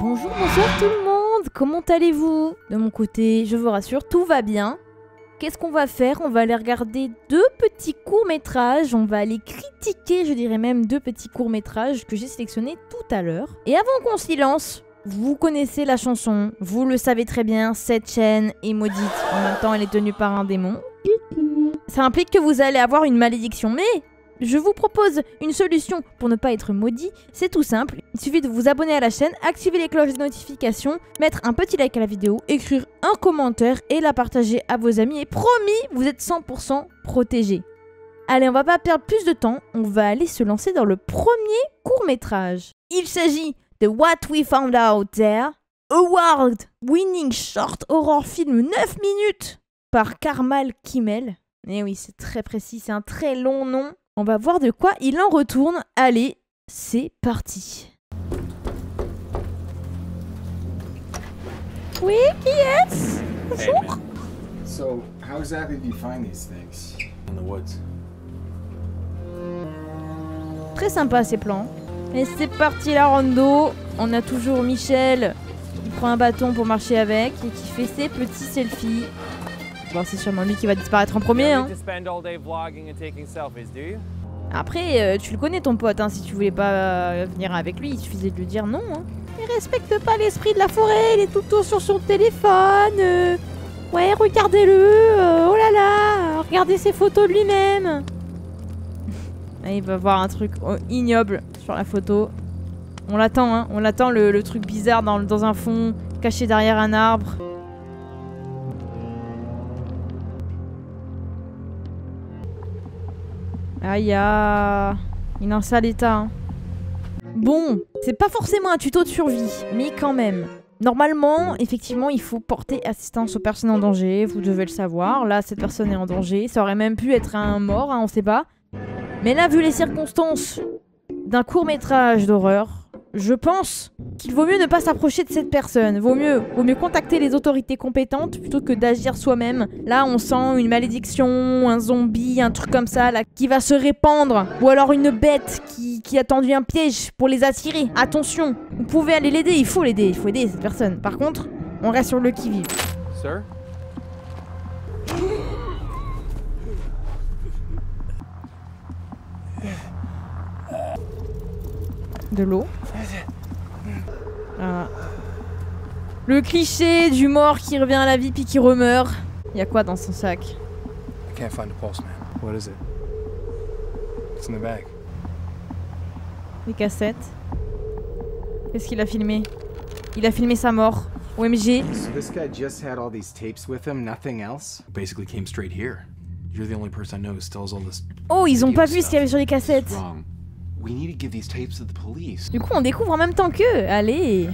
Bonjour, bonsoir tout le monde, comment allez-vous? De mon côté, je vous rassure, tout va bien. Qu'est-ce qu'on va faire? On va aller regarder deux petits courts-métrages, on va aller critiquer, je dirais même, deux petits courts-métrages que j'ai sélectionnés tout à l'heure. Et avant qu'on s'y lance, vous connaissez la chanson, vous le savez très bien, cette chaîne est maudite. En même temps, elle est tenue par un démon. Ça implique que vous allez avoir une malédiction, mais je vous propose une solution pour ne pas être maudit. C'est tout simple, il suffit de vous abonner à la chaîne, activer les cloches de notification, mettre un petit like à la vidéo, écrire un commentaire et la partager à vos amis. Et promis, vous êtes 100% protégés. Allez, on va pas perdre plus de temps, on va aller se lancer dans le premier court-métrage. Il s'agit de What We Found Out There, award-winning short horror film 9 minutes par Karmal Kimmel. Et oui, c'est très précis, c'est un très long nom. On va voir de quoi il en retourne. Allez, c'est parti. Oui, qui est-ce? Bonjour. So, how exactly do you find these things? In the woods. Très sympa ces plans. Et c'est parti la rando. On a toujours Michel qui prend un bâton pour marcher avec et qui fait ses petits selfies. Bon, c'est sûrement lui qui va disparaître en premier. Hein. Après, tu le connais ton pote, hein, si tu voulais pas venir avec lui, il suffisait de lui dire non. Hein. Il respecte pas l'esprit de la forêt, il est tout le temps sur son téléphone. Ouais, regardez-le, oh là là, regardez ses photos de lui-même. Il va voir un truc ignoble sur la photo. On l'attend, hein, on l'attend le truc bizarre dans un fond, caché derrière un arbre. Aïe, il est en sale état. Hein. Bon, c'est pas forcément un tuto de survie, mais quand même. Normalement, effectivement, il faut porter assistance aux personnes en danger, vous devez le savoir. Là, cette personne est en danger, ça aurait même pu être un mort, hein, on sait pas. Mais là, vu les circonstances d'un court-métrage d'horreur, je pense qu'il vaut mieux ne pas s'approcher de cette personne. Vaut mieux contacter les autorités compétentes plutôt que d'agir soi-même. Là, on sent une malédiction, un zombie, un truc comme ça, là, qui va se répandre. Ou alors une bête qui a tendu un piège pour les attirer. Attention, vous pouvez aller l'aider, il faut aider cette personne. Par contre, on reste sur le qui-vive. Sir? De l'eau. Le cliché du mort qui revient à la vie puis qui remeurt. Il y a quoi dans son sac? I can't find the pulse, man. What is it? It's in the bag. Les cassettes. Qu'est-ce qu'il a filmé? Il a filmé sa mort. OMG. So this guy just had all these tapes with him, nothing else? Basically came straight here. You're the only person I know who still has all this. Oh, ils ont pas vu ce qu'il y avait sur les cassettes. Wrong. We need to give these tapes to the police. Du coup, on découvre en même temps qu'eux. Allez.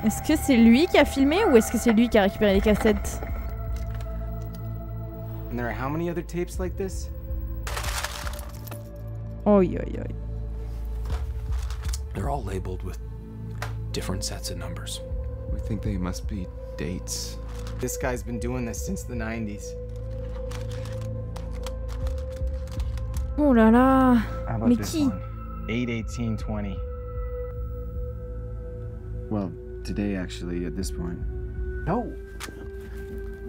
Est-ce que c'est lui qui a filmé ou est-ce que c'est lui qui a récupéré les cassettes? And there are how many other tapes like this? Oi, oi, oi. They're all labeled with different sets of numbers. We think they must be dates. This guy's been doing this since the 90s. Oh là là. How about Mais this qui? one? 8/18/20. Well, today actually, at this point. No!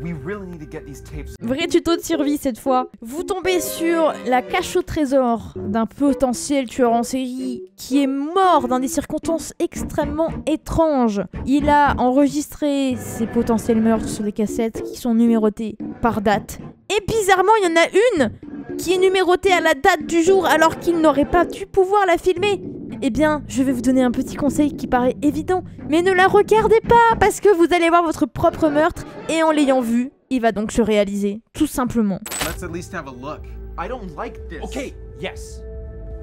We really need to get these tapes. Vrai tuto de survie cette fois. Vous tombez sur la cache au trésor d'un potentiel tueur en série qui est mort dans des circonstances extrêmement étranges. Il a enregistré ses potentiels meurtres sur des cassettes qui sont numérotées par date. Et bizarrement, il y en a une qui est numérotée à la date du jour alors qu'il n'aurait pas dû pouvoir la filmer. Eh bien, je vais vous donner un petit conseil qui paraît évident, mais ne la regardez pas parce que vous allez voir votre propre meurtre et en l'ayant vu, il va donc se réaliser, tout simplement. Let's at least have a look. I don't like this. Okay, yes.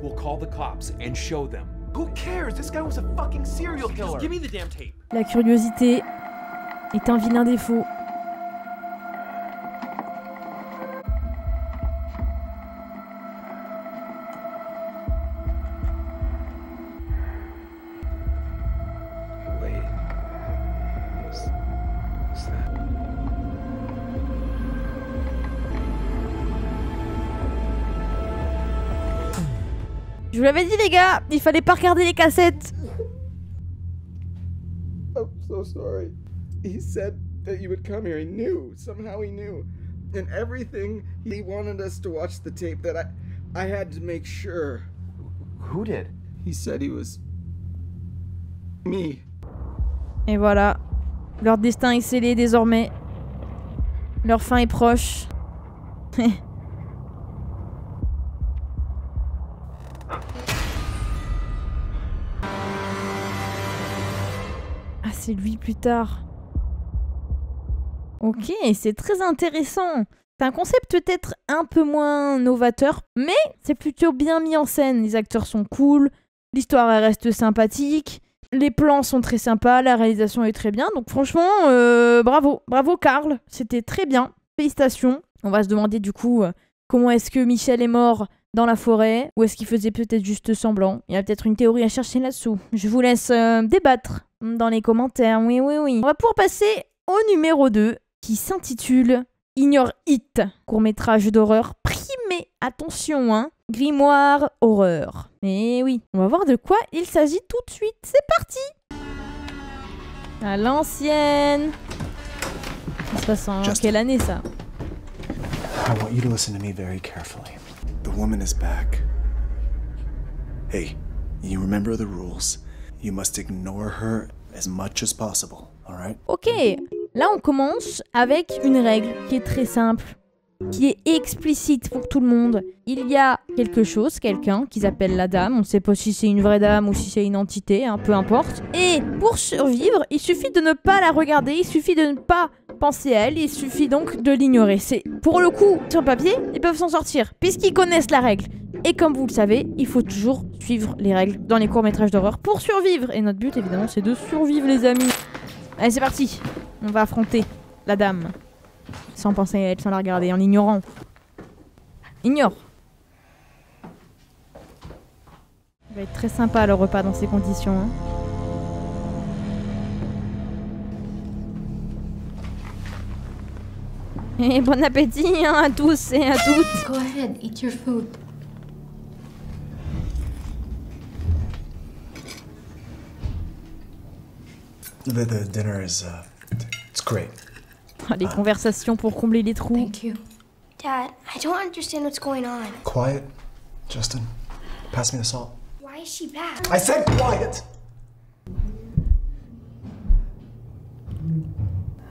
We'll call the cops and show them. Who cares? This guy was a fucking serial killer. Just give me the damn tape. La curiosité est un vilain défaut. vous l'avais dit les gars, il fallait pas regarder les cassettes. I'm so sorry. He said that you would come here. He knew. Somehow he knew. And everything, he wanted us to watch the tape that I had to make sure. Who did? He said he was... me. Et voilà. Leur destin est scellé désormais. Leur fin est proche. Ah, c'est lui plus tard. Ok, c'est très intéressant. C'est un concept peut-être un peu moins novateur, mais c'est plutôt bien mis en scène. Les acteurs sont cool, l'histoire elle reste sympathique, les plans sont très sympas, la réalisation est très bien. Donc franchement, bravo. Bravo Karl, c'était très bien. Félicitations. On va se demander du coup comment est-ce que Michel est mort dans la forêt, ou est-ce qu'il faisait peut-être juste semblant. Il y a peut-être une théorie à chercher là-dessous. Je vous laisse débattre dans les commentaires. Oui. On va pouvoir passer au numéro 2, qui s'intitule Ignore It, court-métrage d'horreur primé. Attention, hein. Grimoire horreur. Et oui, on va voir de quoi il s'agit tout de suite. C'est parti. À l'ancienne. Ça se passe en quelle année ça? I want you to listen to me very carefully. The woman is back. Hey, you remember the rules. You must ignore her as much as possible, alright? Ok, là on commence avec une règle qui est très simple, qui est explicite pour tout le monde. Il y a quelque chose, quelqu'un qu'ils appellent la dame, on ne sait pas si c'est une vraie dame ou si c'est une entité, hein, peu importe. Et pour survivre, il suffit de ne pas la regarder, il suffit de ne pas penser à elle, il suffit donc de l'ignorer. C'est pour le coup, sur papier, ils peuvent s'en sortir, puisqu'ils connaissent la règle. Et comme vous le savez, il faut toujours suivre les règles dans les courts-métrages d'horreur pour survivre. Et notre but, évidemment, c'est de survivre, les amis. Allez, c'est parti. On va affronter la dame. Sans penser à elle, sans la regarder, en l'ignorant. Ignore. Ça va être très sympa le repas dans ces conditions. Hein. Et bon appétit hein, à tous et à toutes. Go ahead, eat your food. The dinner is, it's great. Les conversations pour combler les trous. Thank you. Dad, I don't understand what's going on. Quiet, Justin. Pass me the salt. Why is she back? I said quiet!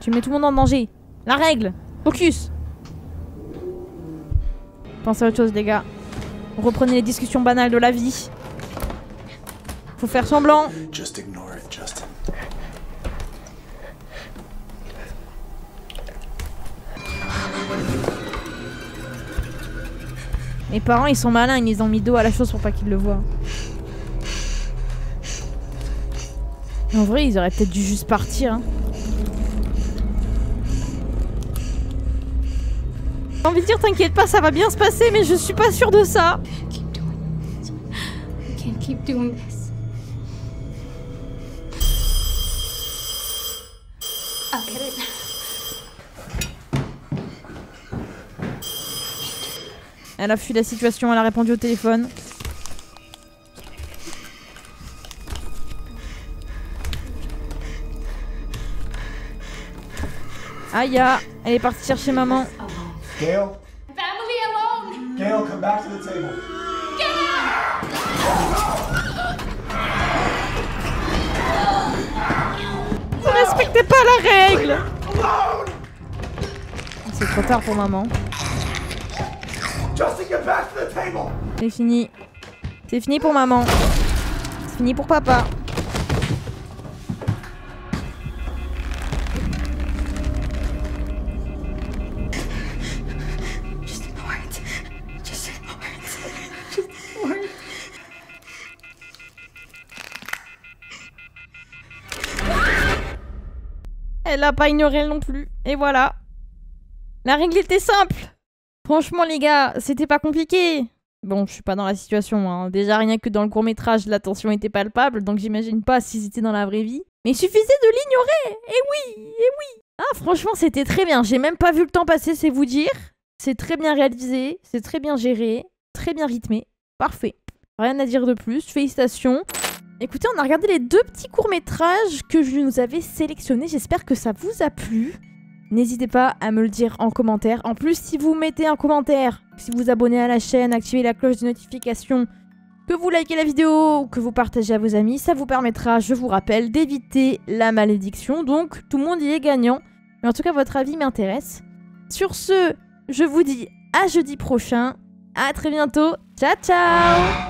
Tu mets tout le monde en danger. La règle. Focus. Pensez à autre chose, les gars. Reprenez les discussions banales de la vie. Faut faire semblant. Just ignore it, Justin. Mes parents, ils sont malins, ils les ont mis dos à la chose pour pas qu'ils le voient. En vrai, ils auraient peut-être dû juste partir. Hein. J'ai envie de dire, t'inquiète pas, ça va bien se passer, mais je suis pas sûre de ça. Keep doing this. We can't keep doing this. I'll get it. Elle a fui la situation, elle a répondu au téléphone. Aïe, elle est partie chercher maman. Gail? Family alone! Gail, come back to the table. Vous respectez pas la règle! C'est trop tard pour maman. Justin, get back to the table! C'est fini. C'est fini pour maman. C'est fini pour papa. Elle a pas ignoré elle non plus. Et voilà. La règle était simple. Franchement les gars, c'était pas compliqué. Bon, je suis pas dans la situation. Hein. Déjà rien que dans le court-métrage, la tension était palpable. Donc j'imagine pas si c'était dans la vraie vie. Mais il suffisait de l'ignorer. Et oui. Ah franchement c'était très bien. J'ai même pas vu le temps passer, c'est vous dire. C'est très bien réalisé. C'est très bien géré. Très bien rythmé. Parfait. Rien à dire de plus, félicitations. Écoutez, on a regardé les 2 petits courts-métrages que je nous avais sélectionnés. J'espère que ça vous a plu. N'hésitez pas à me le dire en commentaire. En plus, si vous mettez un commentaire, si vous abonnez à la chaîne, activez la cloche de notification, que vous likez la vidéo ou que vous partagez à vos amis, ça vous permettra, je vous rappelle, d'éviter la malédiction. Donc, tout le monde y est gagnant. Mais en tout cas, votre avis m'intéresse. Sur ce, je vous dis à jeudi prochain. À très bientôt. Ciao, ciao!